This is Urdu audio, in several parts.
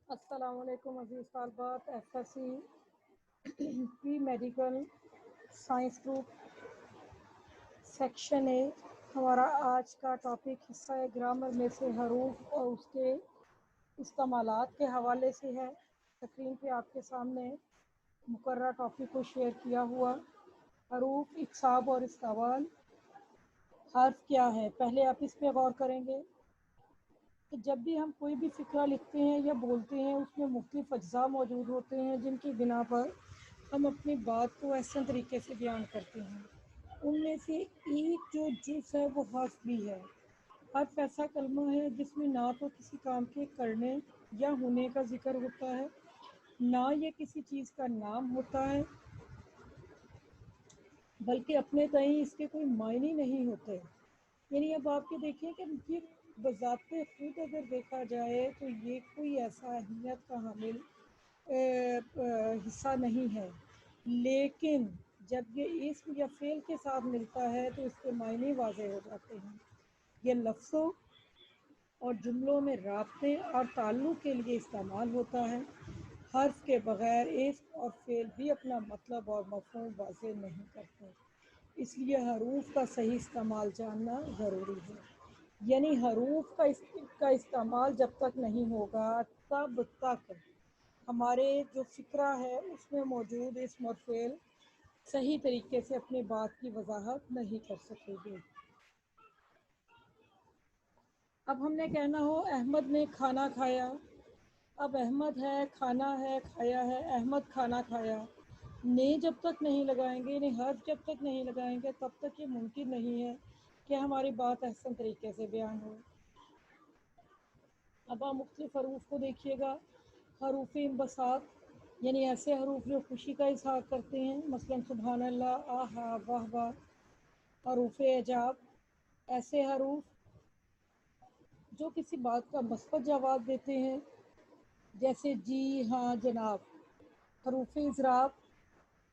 السلام علیکم عزیز طالبات F S C pre medical science group section A. ہمارا آج کا ٹاپک حصہ گرامر میں سے حروف اور اس کے استعمالات کے حوالے سے ہے. اسکرین پہ آپ کے سامنے مقررہ ٹاپک کو شیئر کیا ہوا. حروف، اقصاب اور استعمال. حرف کیا ہے؟ پہلے آپ اس پہ غور کریں گے کہ جب بھی ہم کوئی بھی فقرہ لکھتے ہیں یا بولتے ہیں اس میں مختلف اجزاء موجود ہوتے ہیں جن کی بنا پر ہم اپنی بات کو احسن طریقے سے بیان کرتے ہیں. ان میں سے ایک جو جز ہے وہ حرف بھی ہے. حرف ایسا کلمہ ہے جس میں نہ تو کسی کام کے کرنے یا ہونے کا ذکر ہوتا ہے، نہ یہ کسی چیز کا نام ہوتا ہے، بلکہ اپنے تئیں اس کے کوئی معنی نہیں ہوتے. یعنی اب آپ یہ دیکھیں کہ یہ بذات خود اگر دیکھا جائے تو یہ کوئی ایسا اہمیت کا حامل حصہ نہیں ہے، لیکن جب یہ اسم یا فعل کے ساتھ ملتا ہے تو اس کے معنی واضح ہو جاتے ہیں. یہ لفظوں اور جملوں میں رابطے اور تعلق کے لیے استعمال ہوتا ہے. حرف کے بغیر اسم اور فعل بھی اپنا مطلب اور مفہوم واضح نہیں کرتے، اس لیے حروف کا صحیح استعمال جاننا ضروری ہے. یعنی حروف کا استعمال جب تک نہیں ہوگا تب تک ہمارے جو فقرہ ہے اس میں موجود اسم اور فعل صحیح طریقے سے اپنی بات کی وضاحت نہیں کر سکے گے. اب ہم نے کہنا ہو احمد نے کھانا کھایا. اب احمد ہے، کھانا ہے، کھایا ہے. احمد کھانا کھایا. نے جب تک نہیں لگائیں گے، یعنی حرف جب تک نہیں لگائیں گے تب تک یہ ممکن نہیں ہے کہ ہماری بات احسن طریقے سے بیان ہو. اب آپ مختلف حروف کو دیکھیے گا. حروف انبساط یعنی ایسے حروف جو خوشی کا اظہار کرتے ہیں، مثلا سبحان اللہ، آہا، واہ واہ. حروف اعجاب ایسے حروف جو کسی بات کا مثبت جواب دیتے ہیں، جیسے جی، ہاں، جناب. حروف اضراب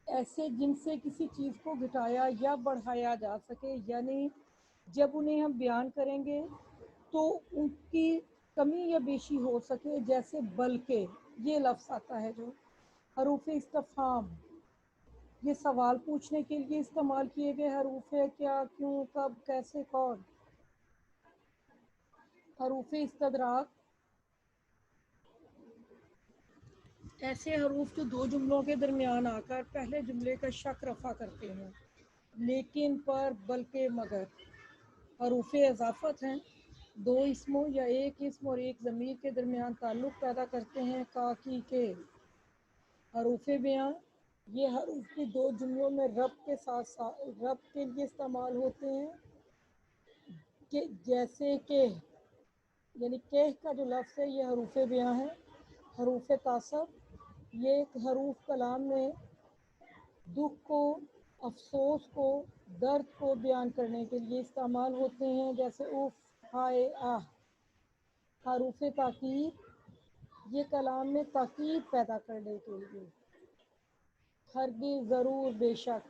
ایسے جن سے کسی چیز کو گھٹایا یا بڑھایا جا سکے، یعنی جب انہیں ہم بیان کریں گے تو ان کی کمی یا بیشی ہو سکے، جیسے بلکہ یہ لفظ آتا ہے جو. حروف استفہام یہ سوال پوچھنے کے لیے استعمال کیے گئے حروف ہے. کیا، کیوں، کب، کیسے، کون. حروف استدراک ایسے حروف جو دو جملوں کے درمیان آ کر پہلے جملے کا شک رفع کرتے ہیں، لیکن، پر، بلکہ، مگر. حروف اضافت ہیں، دو اسموں یا ایک اسم اور ایک ضمیر کے درمیان تعلق پیدا کرتے ہیں، کا، کی، کے. حروف بیان یہ حروف کی دو جملوں میں ربط کے ساتھ ربط کے لیے استعمال ہوتے ہیں، کہ جیسے کہ، یعنی کہ کا جو لفظ ہے یہ حروف بیان ہے. حروف تعصب یہ ایک حروف کلام میں دکھ کو، افسوس کو، درد کو بیان کرنے کے لیے استعمال ہوتے ہیں، جیسے اف، ہائے، آہ. حروف تاکید یہ کلام میں تاکید پیدا کرنے کے لیے. ہرگز، ضرور، بے شک.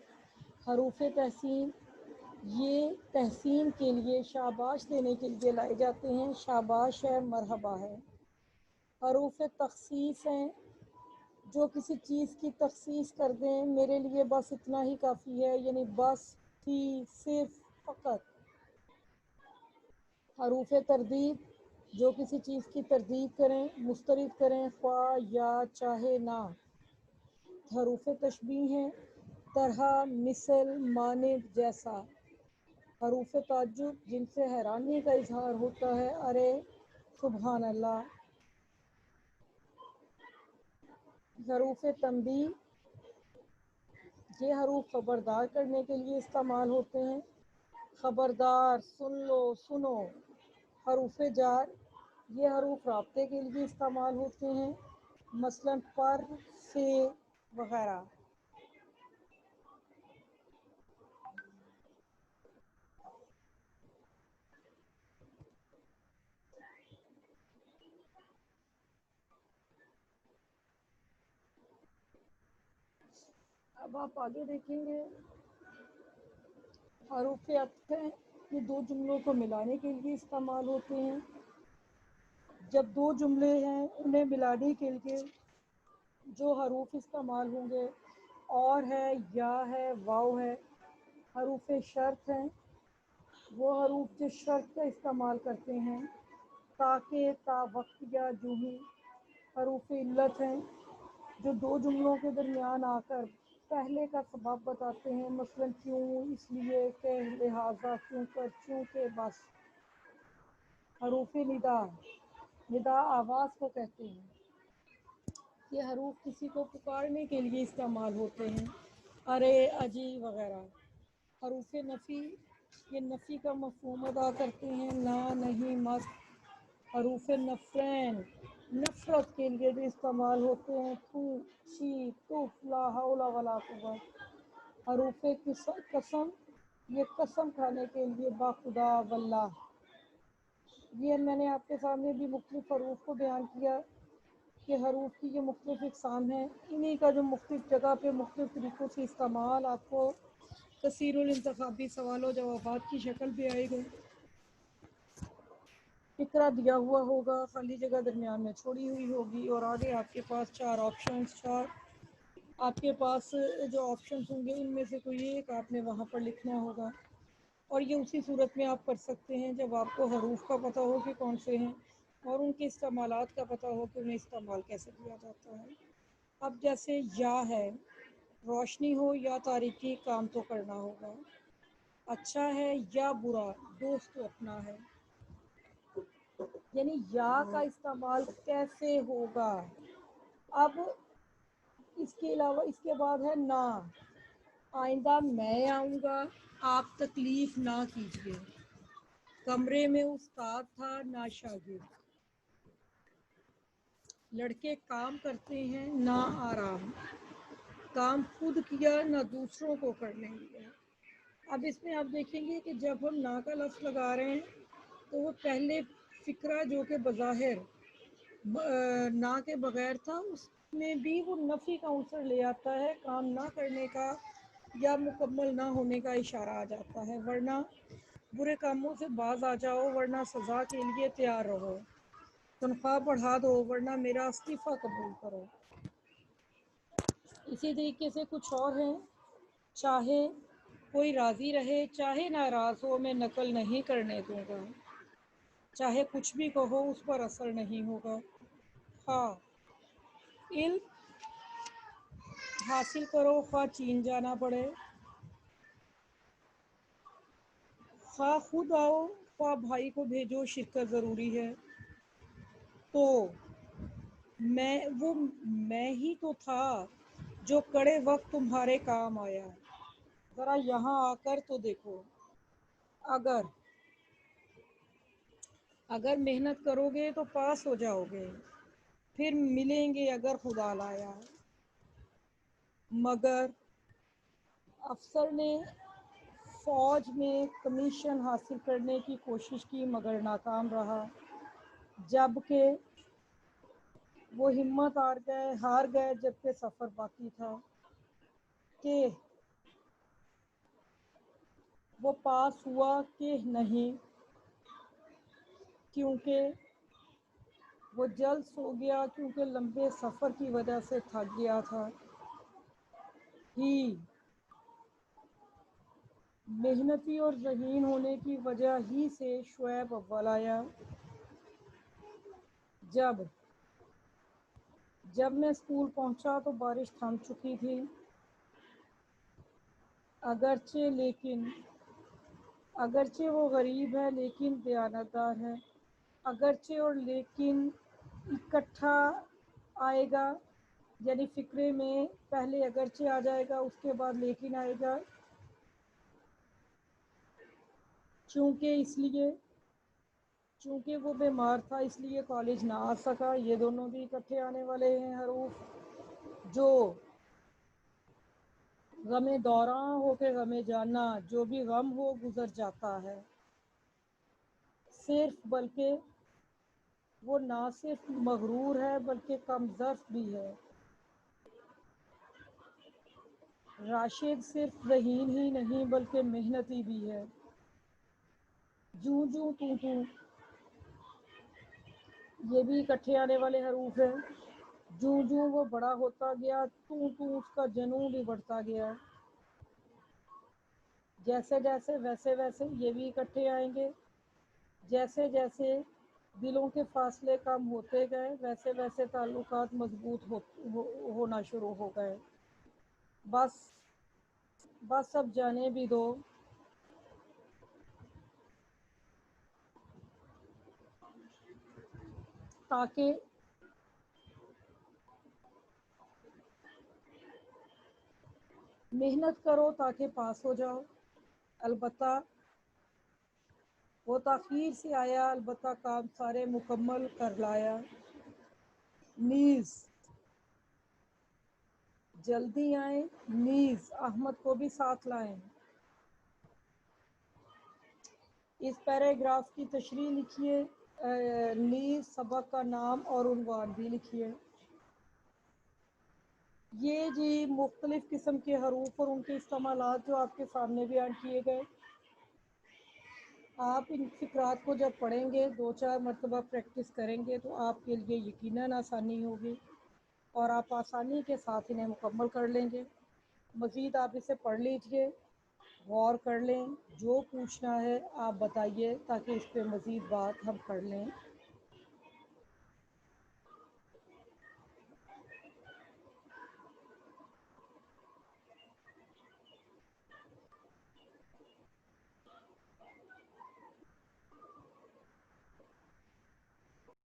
حروف تحسین یہ تحسین کے لیے، شاباش دینے کے لیے لائے جاتے ہیں، شاباش ہے، مرحبا ہے. حروف تخصیص ہیں جو کسی چیز کی تخصیص کر دیں، میرے لیے بس اتنا ہی کافی ہے، یعنی بس، تھی، صرف، فقط. حروف تردید جو کسی چیز کی تردید کریں، مسترد کریں، خواہ یا چاہے نہ. حروف تشبیہ ہیں، طرح، مثل، مانند، جیسا. حروف تعجب جن سے حیرانی کا اظہار ہوتا ہے، ارے، سبحان اللہ. حروف تنبیہ یہ حروف خبردار کرنے کے لیے استعمال ہوتے ہیں، خبردار، سن لو، سنو. حروف جار یہ حروف رابطے کے لیے استعمال ہوتے ہیں، مثلا پر، سے، وغیرہ. اب آپ آگے دیکھیں گے حروف عطف ہیں، یہ دو جملوں کو ملانے کے لیے استعمال ہوتے ہیں، جب دو جملے ہیں انہیں ملانے کے لیے جو حروف استعمال ہوں گے اور ہے، یا ہے، واو ہے، حروف شرط ہیں، وہ حروف جو شرط کا استعمال کرتے ہیں، تاکہ، تا، وقت یا جوہی، حروف علت ہیں جو دو جملوں کے درمیان آ کر پہلے کا سبب بتاتے ہیں، مثلا کیوں، اس لیے، کہ، لہٰذا، کیوں کر، چونکہ، بس۔ حروف ندا، ندا آواز کو کہتے ہیں، یہ حروف کسی کو پکارنے کے لیے استعمال ہوتے ہیں، ارے، اجی وغیرہ۔ حروف نفی، یہ نفی کا مفہوم ادا کرتے ہیں، نہ، نہیں، مت۔ حروف نفرین، نفرت کے لیے بھی استعمال ہوتے ہیں، تو، چی، تف، لا حول ولا قوت۔ حروف قسم، یہ قسم کھانے کے لیے، باخدا، واللہ۔ یہ میں نے آپ کے سامنے بھی مختلف حروف کو بیان کیا کہ حروف کی یہ مختلف اقسام ہیں، انہی کا جو مختلف جگہ پہ مختلف طریقوں سے استعمال آپ کو کثیر الانتخابی سوال و جوابات کی شکل بھی آئے گا۔ فکرہ دیا ہوا ہوگا، خالی جگہ درمیان میں چھوڑی ہوئی ہوگی، اور آگے آپ کے پاس چار آپ کے پاس جو آپشنز ہوں گے ان میں سے کوئی ایک آپ نے وہاں پر لکھنا ہوگا، اور یہ اسی صورت میں آپ کر سکتے ہیں جب آپ کو حروف کا پتہ ہو کہ کون سے ہیں اور ان کے استعمالات کا پتہ ہو کہ انہیں استعمال کیسے کیا جاتا ہے۔ اب جیسے یا ہے، روشنی ہو یا تاریکی، کام تو کرنا ہوگا۔ اچھا ہے یا برا، دوست تو اپنا ہے۔ یعنی یا کا استعمال کیسے ہوگا۔ اب اس کے علاوہ اس کے بعد ہے نا، آئندہ میں آؤں گا، آپ تکلیف نہ کیجیے۔ کمرے میں استاد تھا نہ شاگرد۔ لڑکے کام کرتے ہیں نہ آرام، کام خود کیا نہ دوسروں کو کرنے دیا۔ اب اس میں آپ دیکھیں گے کہ جب ہم نا کا لفظ لگا رہے ہیں تو وہ پہلے فکرہ جو کہ بظاہر نا کے بغیر تھا، اس میں بھی وہ نفی کا عنصر لے آتا ہے، کام نہ کرنے کا یا مکمل نہ ہونے کا اشارہ آ جاتا ہے، ورنہ برے کاموں سے باز آ جاؤ، ورنہ سزا کے لیے تیار رہو، تنخواہ بڑھا دو، ورنہ میرا استعفیٰ قبول کرو۔ اسی طریقے سے کچھ اور ہیں، چاہے کوئی راضی رہے چاہے ناراض ہو، میں نقل نہیں کرنے دوں گا، چاہے کچھ بھی کہو اس پر اثر نہیں ہوگا۔ ہاں، علم حاصل کرو خواہ چین جانا پڑے، خواہ خود آؤ خواہ بھائی کو بھیجو، شرکت ضروری ہے۔ تو میں ہی تو تھا جو کڑے وقت تمہارے کام آیا، ذرا یہاں آ کر تو دیکھو، اگر محنت کرو گے تو پاس ہو جاؤ گے، پھر ملیں گے اگر خدا لایا۔ مگر افسر نے فوج میں کمیشن حاصل کرنے کی کوشش کی مگر ناکام رہا، جبکہ وہ ہمت ہار گئے جبکہ سفر باقی تھا، کہ وہ پاس ہوا کہ نہیں، کیونکہ وہ جلد سو گیا، کیونکہ لمبے سفر کی وجہ سے تھک گیا تھا۔ ہی محنتی اور ذہین ہونے کی وجہ ہی سے شعیب اول آیا۔ جب میں اسکول پہنچا تو بارش تھم چکی تھی، اگرچہ وہ غریب ہے لیکن دیانتدار ہے۔ اگرچہ اور لیکن اکٹھا آئے گا، یعنی فقرے میں پہلے اگرچہ آ جائے گا اس کے بعد لیکن آئے گا، چونکہ وہ بیمار تھا اس لیے کالج نہ آ سکا، یہ دونوں بھی اکٹھے آنے والے ہیں حروف۔ جو غم دوراں ہو کے غم جانا، جو بھی غم ہو گزر جاتا ہے، بلکہ وہ نہ صرف مغرور ہے بلکہ کم ظرف بھی ہے۔ راشد صرف ذہین ہی نہیں بلکہ محنتی بھی ہے۔ جوں جوں توں توں، یہ بھی اکٹھے آنے والے حروف ہیں. جوں جوں وہ بڑا ہوتا گیا توں توں اس کا جنوں بھی بڑھتا گیا. جیسے جیسے ویسے ویسے یہ بھی اکٹھے آئیں گے. جیسے جیسے دلوں کے فاصلے کم ہوتے گئے ویسے ویسے تعلقات مضبوط ہونا شروع ہو گئے. بس بس اب جانے بھی دو. تاکہ محنت کرو تاکہ پاس ہو جاؤ. البتہ وہ تاخیر سے آیا البتہ کام سارے مکمل کر لایا. نیز جلدی آئیں نیز احمد کو بھی ساتھ لائیں. اس پیراگراف کی تشریح لکھیے. نیز سبق کا نام اور عنوان بھی لکھیے. یہ جی مختلف قسم کے حروف اور ان کے استعمالات جو آپ کے سامنے بیان کیے گئے. آپ ان فقرات کو جب پڑھیں گے 2-4 مرتبہ پریکٹس کریں گے تو آپ کے لیے یقیناً آسانی ہوگی اور آپ آسانی کے ساتھ انہیں مکمل کر لیں گے. مزید آپ اسے پڑھ لیجئے، غور کر لیں، جو پوچھنا ہے آپ بتائیے تاکہ اس پہ مزید بات ہم کر لیں.